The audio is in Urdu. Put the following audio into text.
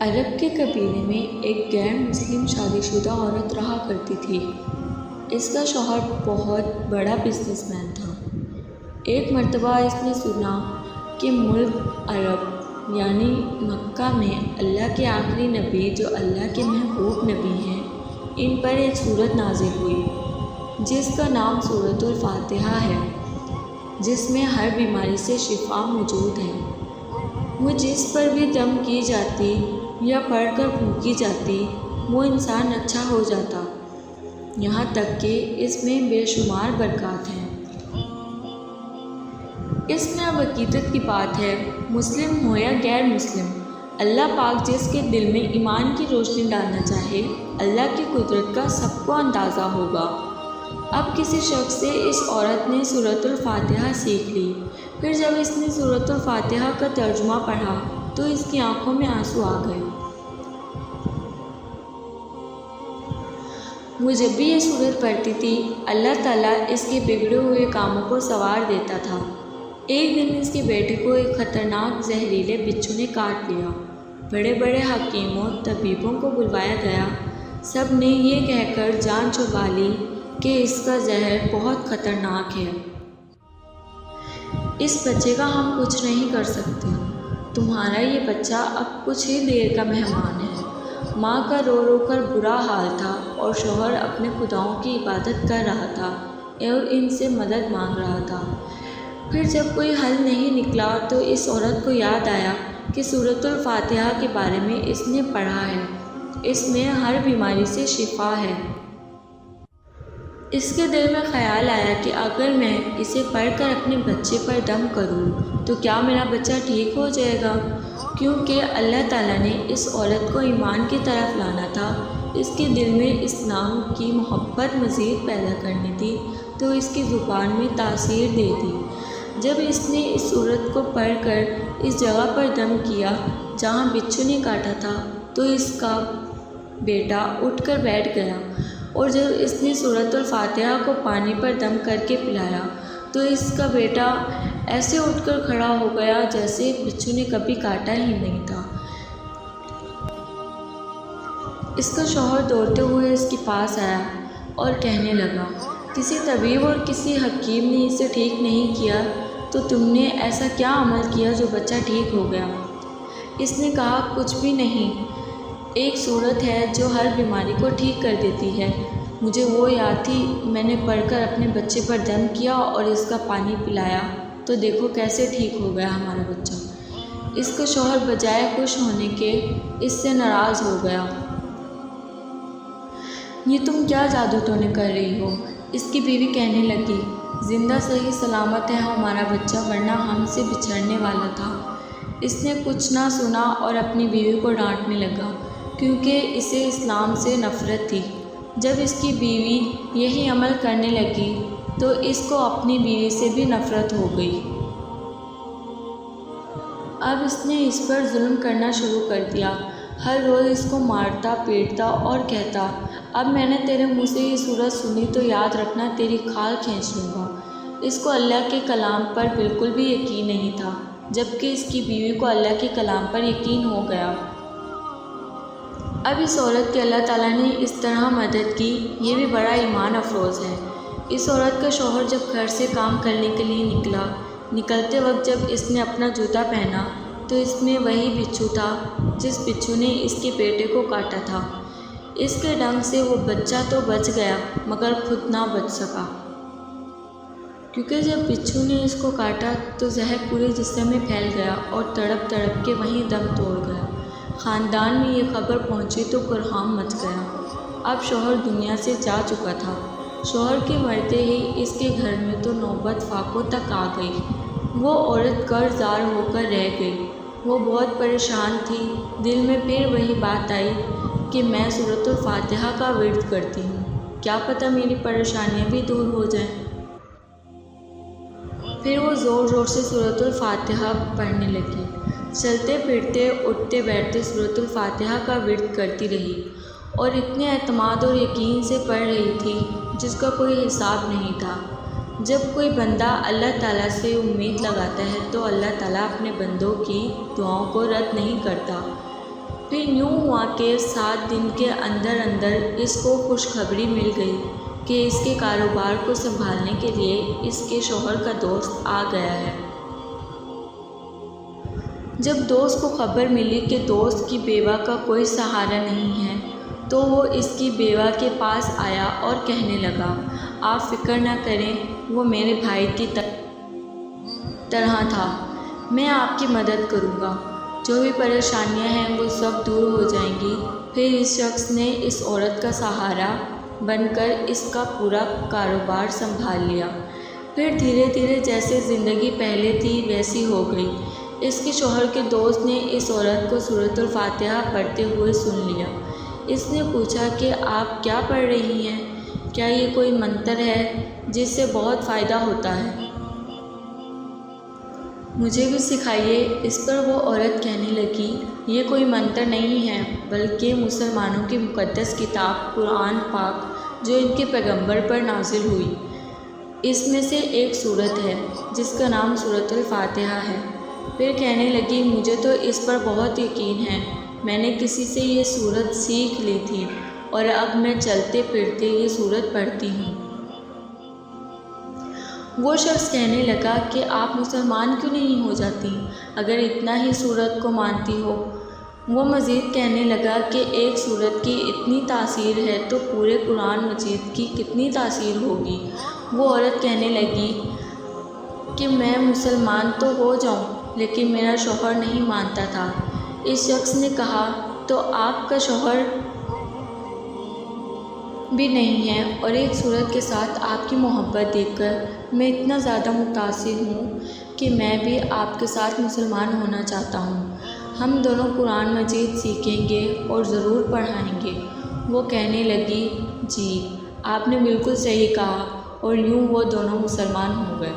عرب کے قبیلے میں ایک غیر مسلم شادی شدہ عورت رہا کرتی تھی۔ اس کا شوہر بہت بڑا بزنس مین تھا۔ ایک مرتبہ اس نے سنا کہ ملک عرب یعنی مکہ میں اللہ کے آخری نبی جو اللہ کے محبوب نبی ہیں، ان پر ایک سورت نازل ہوئی جس کا نام سورۃ الفاتحہ ہے، جس میں ہر بیماری سے شفا موجود ہے۔ وہ جس پر بھی دم کی جاتی یا پڑھ کر پھونکی جاتی وہ انسان اچھا ہو جاتا، یہاں تک کہ اس میں بے شمار برکات ہیں۔ اس میں اب عقیدت کی بات ہے، مسلم ہو یا غیر مسلم، اللہ پاک جس کے دل میں ایمان کی روشنی ڈالنا چاہے، اللہ کی قدرت کا سب کو اندازہ ہوگا۔ اب کسی شخص سے اس عورت نے سورۃ الفاتحہ سیکھ لی، پھر جب اس نے سورۃ الفاتحہ کا ترجمہ پڑھا تو اس کی آنکھوں میں آنسو آ گئے۔ وہ جب بھی یہ سورت پڑھتی تھی، اللہ تعالیٰ اس کے بگڑے ہوئے کاموں کو سنوار دیتا تھا۔ ایک دن اس کے بیٹے کو ایک خطرناک زہریلے بچھو نے کاٹ لیا۔ بڑے بڑے حکیموں طبیبوں کو بلوایا گیا، سب نے یہ کہہ کر جان چھڑوا لی کہ اس کا زہر بہت خطرناک ہے، اس بچے کا ہم کچھ نہیں کر سکتے، تمہارا یہ بچہ اب کچھ ہی دیر کا مہمان ہے۔ ماں کا رو رو کر برا حال تھا اور شوہر اپنے خداؤں کی عبادت کر رہا تھا اور ان سے مدد مانگ رہا تھا۔ پھر جب کوئی حل نہیں نکلا تو اس عورت کو یاد آیا کہ سورۃ الفاتحہ کے بارے میں اس نے پڑھا ہے، اس میں ہر بیماری سے شفا ہے۔ اس کے دل میں خیال آیا کہ اگر میں اسے پڑھ کر اپنے بچے پر دم کروں تو کیا میرا بچہ ٹھیک ہو جائے گا؟ کیونکہ اللہ تعالیٰ نے اس عورت کو ایمان کی طرف لانا تھا، اس کے دل میں اسلام کی محبت مزید پیدا کرنی تھی، تو اس کی زبان میں تاثیر دے دی۔ جب اس نے اس سورت کو پڑھ کر اس جگہ پر دم کیا جہاں بچھو نے کاٹا تھا تو اس کا بیٹا اٹھ کر بیٹھ گیا، اور جب اس نے سورۃ الفاتحہ کو پانی پر دم کر کے پلایا تو اس کا بیٹا ایسے اٹھ کر کھڑا ہو گیا جیسے بچھو نے کبھی کاٹا ہی نہیں تھا۔ اس کا شوہر دوڑتے ہوئے اس کے پاس آیا اور کہنے لگا، کسی طبیب اور کسی حکیم نے اسے ٹھیک نہیں کیا تو تم نے ایسا کیا عمل کیا جو بچہ ٹھیک ہو گیا؟ اس نے کہا، کچھ بھی نہیں، ایک سورت ہے جو ہر بیماری کو ٹھیک کر دیتی ہے، مجھے وہ یاد تھی، میں نے پڑھ کر اپنے بچے پر دم کیا اور اس کا پانی پلایا تو دیکھو کیسے ٹھیک ہو گیا ہمارا بچہ۔ اس کا شوہر بجائے خوش ہونے کے اس سے ناراض ہو گیا۔ یہ تم کیا جادو ٹونے کر رہی ہو؟ اس کی بیوی کہنے لگی، زندہ صحیح سلامت ہے ہمارا بچہ، ورنہ ہم سے بچھڑنے والا تھا۔ اس نے کچھ نہ سنا اور اپنی بیوی کو ڈانٹنے لگا کیونکہ اسے اسلام سے نفرت تھی۔ جب اس کی بیوی یہی عمل کرنے لگی تو اس کو اپنی بیوی سے بھی نفرت ہو گئی۔ اب اس نے اس پر ظلم کرنا شروع کر دیا، ہر روز اس کو مارتا پیٹتا اور کہتا، اب میں نے تیرے منہ سے یہ سورت سنی تو یاد رکھنا تیری کھال کھینچ لوں گا۔ اس کو اللہ کے کلام پر بالکل بھی یقین نہیں تھا، جبکہ اس کی بیوی کو اللہ کے کلام پر یقین ہو گیا۔ اب اس عورت کی اللہ تعالیٰ نے اس طرح مدد کی، یہ بھی بڑا ایمان افروز ہے۔ اس عورت کا شوہر جب گھر سے کام کرنے کے لیے نکلتے وقت جب اس نے اپنا جوتا پہنا تو اس میں وہی بچھو تھا جس بچھو نے اس کے بیٹے کو کاٹا تھا۔ اس کے ڈنگ سے وہ بچہ تو بچ گیا مگر خود نہ بچ سکا، کیونکہ جب بچھو نے اس کو کاٹا تو زہر پورے جسم میں پھیل گیا اور تڑپ تڑپ کے وہیں دم توڑ گیا۔ خاندان میں یہ خبر پہنچی تو کوہرام مچ گیا۔ اب شوہر دنیا سے جا چکا تھا۔ شوہر کے مرتے ہی اس کے گھر میں تو نوبت فاقوں تک آ گئی۔ وہ عورت قرض دار ہو کر رہ گئی۔ وہ بہت پریشان تھی، دل میں پھر وہی بات آئی کہ میں سورۃ الفاتحہ کا ورد کرتی ہوں، کیا پتہ میری پریشانیاں بھی دور ہو جائیں۔ پھر وہ زور زور سے سورۃ الفاتحہ پڑھنے لگی، چلتے پھرتے اٹھتے بیٹھتے سورۃ الفاتحہ کا ورد کرتی رہی اور اتنے اعتماد اور یقین سے پڑھ رہی تھی جس کا کوئی حساب نہیں تھا۔ جب کوئی بندہ اللہ تعالیٰ سے امید لگاتا ہے تو اللہ تعالیٰ اپنے بندوں کی دعاؤں کو رد نہیں کرتا۔ پھر یوں ہوا کہ 7 دن کے اندر اندر اس کو خوشخبری مل گئی کہ اس کے کاروبار کو سنبھالنے کے لیے اس کے شوہر کا دوست آ گیا ہے۔ جب دوست کو خبر ملی کہ دوست کی بیوہ کا کوئی سہارا نہیں ہے تو وہ اس کی بیوہ کے پاس آیا اور کہنے لگا، آپ فکر نہ کریں، وہ میرے بھائی کی طرح تھا، میں آپ کی مدد کروں گا، جو بھی پریشانیاں ہیں وہ سب دور ہو جائیں گی۔ پھر اس شخص نے اس عورت کا سہارا بن کر اس کا پورا کاروبار سنبھال لیا۔ پھر دھیرے دھیرے جیسے زندگی پہلے تھی ویسی ہو گئی۔ اس کے شوہر کے دوست نے اس عورت کو سورۃ الفاتحہ پڑھتے ہوئے سن لیا۔ اس نے پوچھا کہ آپ کیا پڑھ رہی ہیں؟ کیا یہ کوئی منتر ہے جس سے بہت فائدہ ہوتا ہے؟ مجھے بھی سکھائیے۔ اس پر وہ عورت کہنے لگی، یہ کوئی منتر نہیں ہے بلکہ مسلمانوں کی مقدس کتاب قرآن پاک جو ان کے پیغمبر پر نازل ہوئی، اس میں سے ایک سورت ہے جس کا نام سورۃ الفاتحہ ہے۔ پھر کہنے لگی، مجھے تو اس پر بہت یقین ہے، میں نے کسی سے یہ سورت سیکھ لی تھی اور اب میں چلتے پھرتے یہ سورت پڑھتی ہوں۔ وہ شخص کہنے لگا کہ آپ مسلمان کیوں نہیں ہو جاتی اگر اتنا ہی سورت کو مانتی ہو؟ وہ مزید کہنے لگا کہ ایک سورت کی اتنی تاثیر ہے تو پورے قرآن مجید کی کتنی تاثیر ہوگی؟ وہ عورت کہنے لگی کہ میں مسلمان تو ہو جاؤں لیکن میرا شوہر نہیں مانتا تھا۔ اس شخص نے کہا، تو آپ کا شوہر بھی نہیں ہے اور ایک سورت کے ساتھ آپ کی محبت دیکھ کر میں اتنا زیادہ متاثر ہوں کہ میں بھی آپ کے ساتھ مسلمان ہونا چاہتا ہوں۔ ہم دونوں قرآن مجید سیکھیں گے اور ضرور پڑھائیں گے۔ وہ کہنے لگی، جی آپ نے بالکل صحیح کہا، اور یوں وہ دونوں مسلمان ہو گئے۔